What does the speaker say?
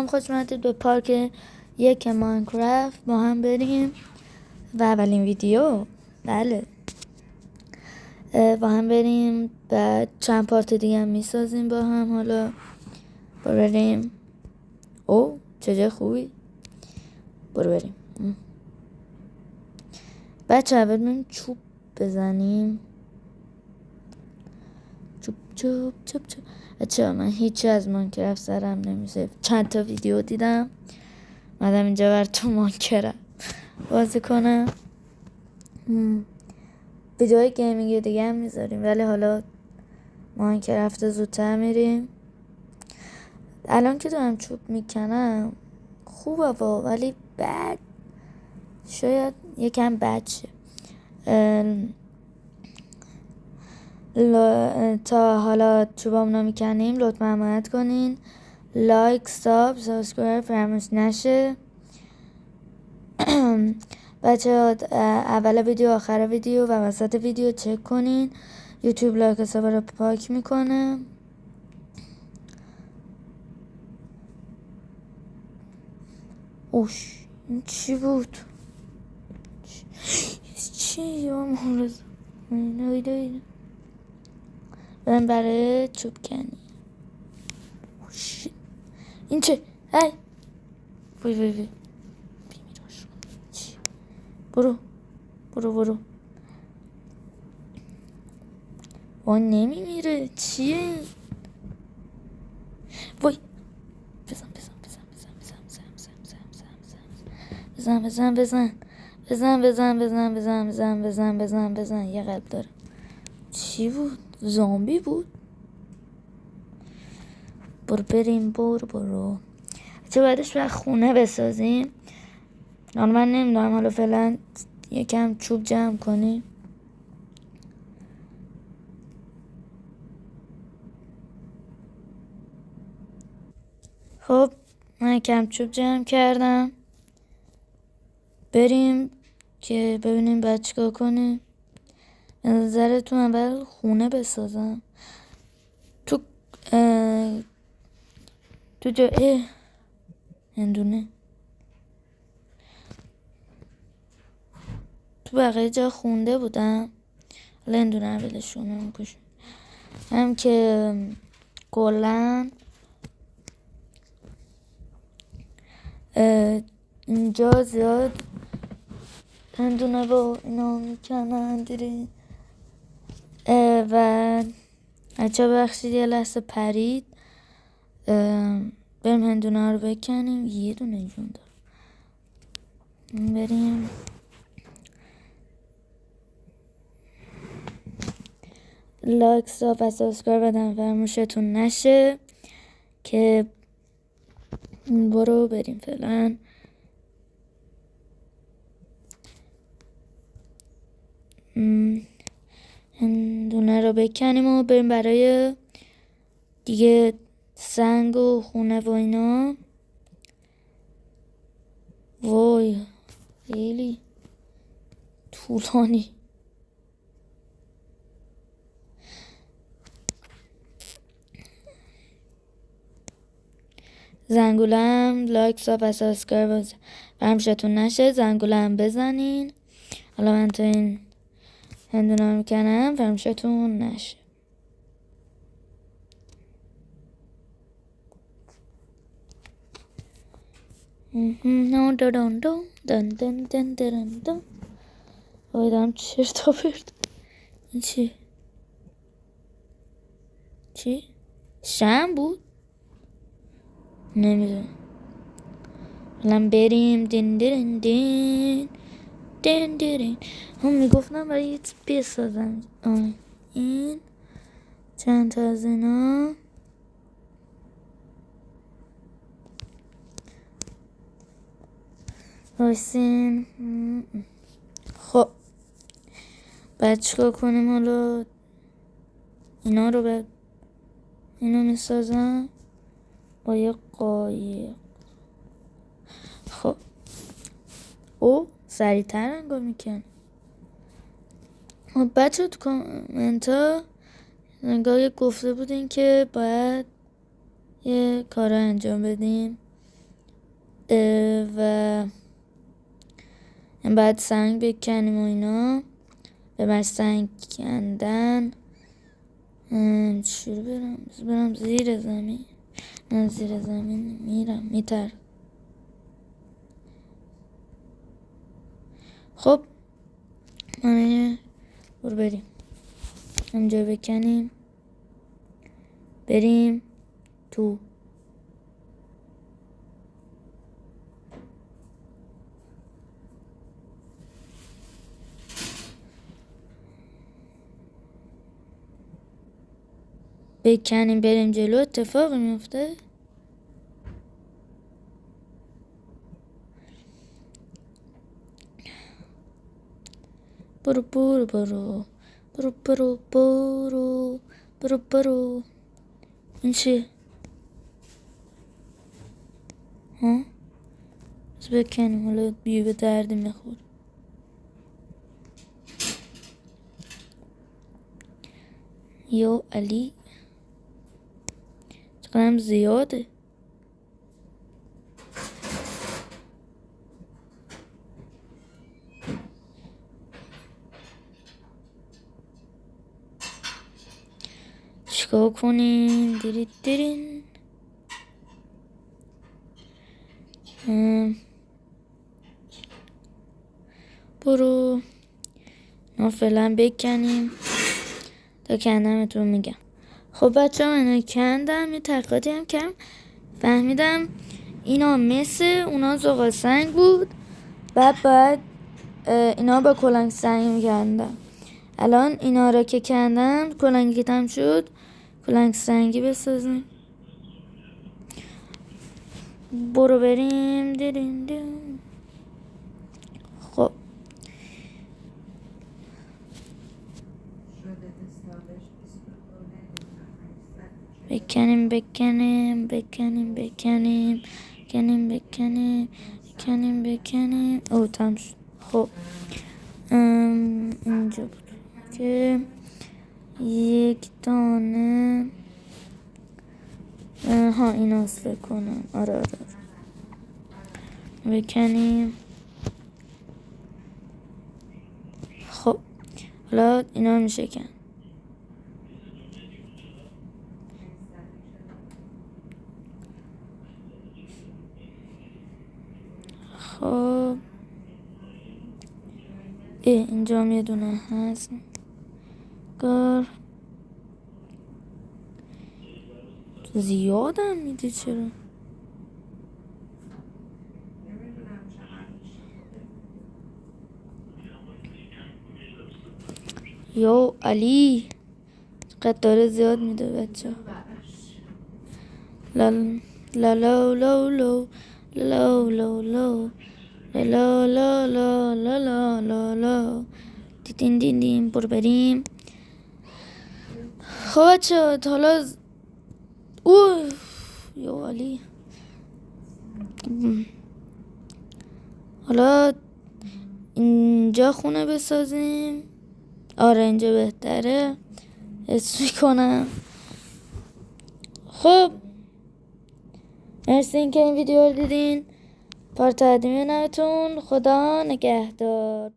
سلام، خوش اومدید به پارک 1 ماینکرافت. با هم بریم و اولین ویدیو با هم بریم و چند پارت دیگه هم میسازیم با هم. حالا بریم. او چه خوبی. بریم بچه. اول بریم چوب بزنیم. چوب. بچه من هیچی از ماینکرافت سرم نمیشه. چند تا ویدیو دیدم مادم اینجا بر تو ماینکرافت بازی کنم. ویدیوهای گیمینگ دیگه هم میذاریم، ولی حالا ماینکرافت زودتر میریم. الان که دارم چوب میکنم خوبه ولی بعد شاید یکم بد شه. تا حالا چوبامونو میکنیم لطفا حمایت کنین، لایک، سابسکرایب فراموش نشه. بچه اول ویدیو آخر ویدیو و وسط ویدیو چک کنین. یوتیوب لایک حساب رو پاک میکنه. اوش این چی بود؟ چی یا مورز برم برای چوب کنی. این چه؟ های وی برو وای نمیمیره. چیه این؟ وای بزن یه قلب داره. چی بود؟ زامبی بود؟ بریم برو. چه بعدش وقت خونه بسازیم. من نمیدونم، حالا فعلا یکم چوب جمع کنیم. خب من یکم چوب جمع کردم. بریم که ببینیم باید چیکار کنیم. به نظرتون اول خونه بسازم تو جا هندونه تو بقیه جا خونده بودم. حالا هندونه رو بلشون هم که کلن اینجا زیاد هندونه با اینا میکنن دیری. و بچه بخشید یه لحظه پرید. بریم هندونه رو بکنیم. یه دونه جون دارم. بریم لایک و سابسکرایب بدن فراموشتون نشه. که بریم فعلا. هندونه رو بکنیم و بریم برای دیگه سنگ و خونه و اینا. وای خیلی طولانی. زنگولم لایک و سابسکرایب فراموشتون نشه. زنگولم بزنین. حالا من تو این هندونه رو میکنم فراموشتون نشه. دارم چرت و پرت. این چی؟ شم بود؟ نمیدونم. الان بریم. دین هم میگفتم برای یه چیز بسازم. این چند تا از اینا. وایسین. خب باید چیکار کنیم حالا؟ اینا رو اینو میسازم با یه قایق. خب او سریعتر انگار میکن. خب بچه تو کامنت ها انگار گفته بودین که باید یه کار انجام بدیم. و بعد سنگ بکنیم و اینا. ببر سنگ کندن. چی برم زیر زمین. نه زیر زمین میرم میتر. خب برو بریم اینجا بکنیم بریم تو. بکنیم بریم جلو. اتفاقی میفته. برو برو برو برو برو برو برو برو. این چیه؟ ها؟ بس بکنیم حالا بیو به درد میخور. یا علی چقدرم زیاده. چیکار کنیم؟ دیرین برو. ما فعلا بکنیم تا کندمتون میگم. خب بچه ها من کندم. یه تحقیقاتی هم کردم فهمیدم اینا مثل اونا زغال سنگ بود. بعد اینا با کلنگ سنگ میکندم. الان اینا را که کندم کلنگی تم شد. کلنگ سنگی بسازیم. برو بریم دیرین. خب بکنیم. او تم شد. خب اینجا بود که یک دانه اینا فکر کنم. آره بکنیم. خب حالا اینا میشه کن. خب اینجا یه دونه هست کار زیادم میده. چرا؟ یا علی قد داره زیاد میده بچه. لا لا لا لا لا لا لا لا لا لا لا لا لا لا دین برو بریم. خب بچه حالا یا علی حالا اینجا خونه بسازیم. آره اینجا بهتره حس میکنم. خب مرسی اینکه این ویدیو رو دیدین. پارت قدیمی نمتون. خدا نگهدار.